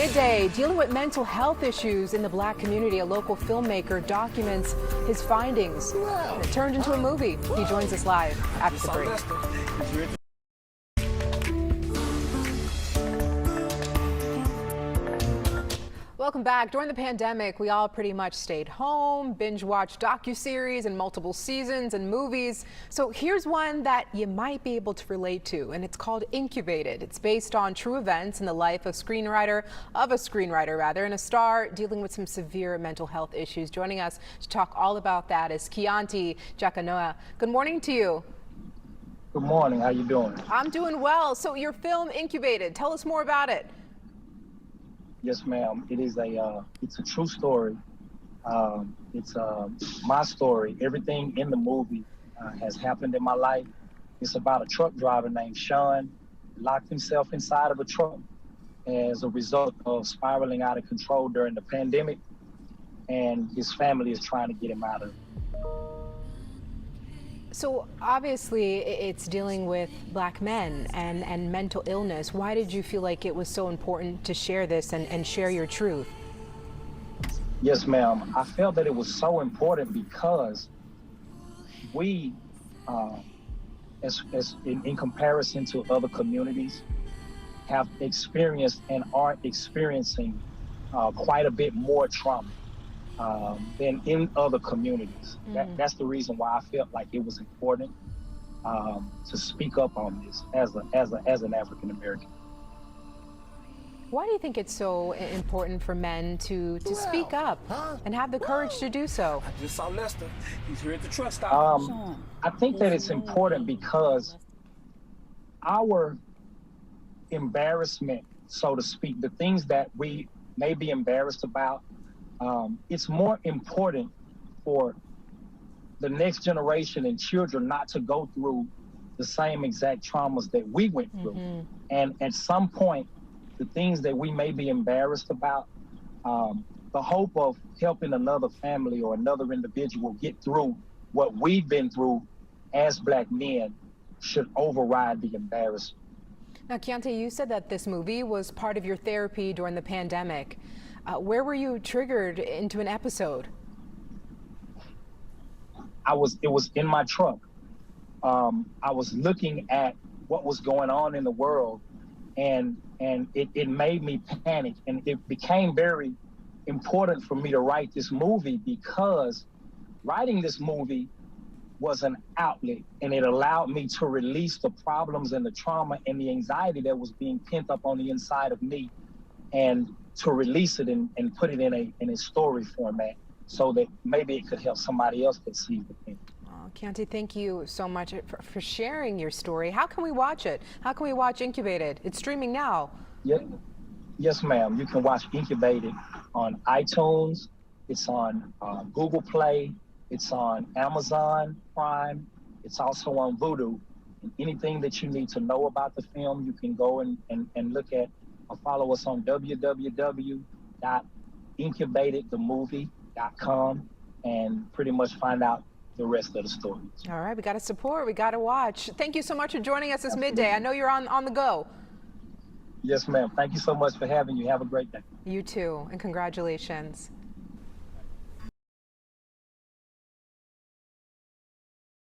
Midday, dealing with mental health issues in the Black community, a local filmmaker documents his findings. And it turned into a movie. He joins us live after the break. Welcome back. During the pandemic, we all pretty much stayed home, binge-watched docuseries and multiple seasons and movies. So here's one that you might be able to relate to, and it's called Incubated. It's based on true events in the life of a screenwriter, and a star dealing with some severe mental health issues. Joining us to talk all about that is Chianti'S. Good morning to you. Good morning. How you doing? I'm doing well. So your film Incubated, tell us more about it. Yes, ma'am. It is it's a true story. It's my story. Everything in the movie has happened in my life. It's about a truck driver named Sean, locked himself inside of a truck as a result of spiraling out of control during the pandemic, and his family is trying to get him out of it. So obviously it's dealing with Black men and mental illness. Why did you feel like it was so important to share this and share your truth? Yes, ma'am. I felt that it was so important because we, in comparison to other communities, have experienced and are experiencing quite a bit more trauma than in other communities. That's the reason why I felt like it was important to speak up on this as an African American. Why do you think it's so important for men to speak up and have the courage to do so? I just saw Lester. He's here at the truck stop. I think that it's important because our embarrassment, so to speak, the things that we may be embarrassed about, it's more important for the next generation and children not to go through the same exact traumas that we went through. And at some point, the things that we may be embarrassed about, the hope of helping another family or another individual get through what we've been through as Black men should override the embarrassment. Now, Chianti, you said that this movie was part of your therapy during the pandemic. Where were you triggered into an episode? It was in my truck. I was looking at what was going on in the world, and it made me panic. And it became very important for me to write this movie because writing this movie was an outlet, and it allowed me to release the problems and the trauma and the anxiety that was being pent up on the inside of me, and to release it and put it in a story format so that maybe it could help somebody else that sees the thing. Chianti, thank you so much for sharing your story. How can we watch it? How can we watch Incubated? It's streaming now. Yes, ma'am. You can watch Incubated on iTunes. It's on Google Play. It's on Amazon Prime. It's also on Vudu. And anything that you need to know about the film, you can go and look at or follow us on www.incubatedthemovie.com and pretty much find out the rest of the story. All right, we got to support, we got to watch. Thank you so much for joining us this midday. I know you're on the go. Yes, ma'am. Thank you so much for having you. Have a great day. You too, and congratulations.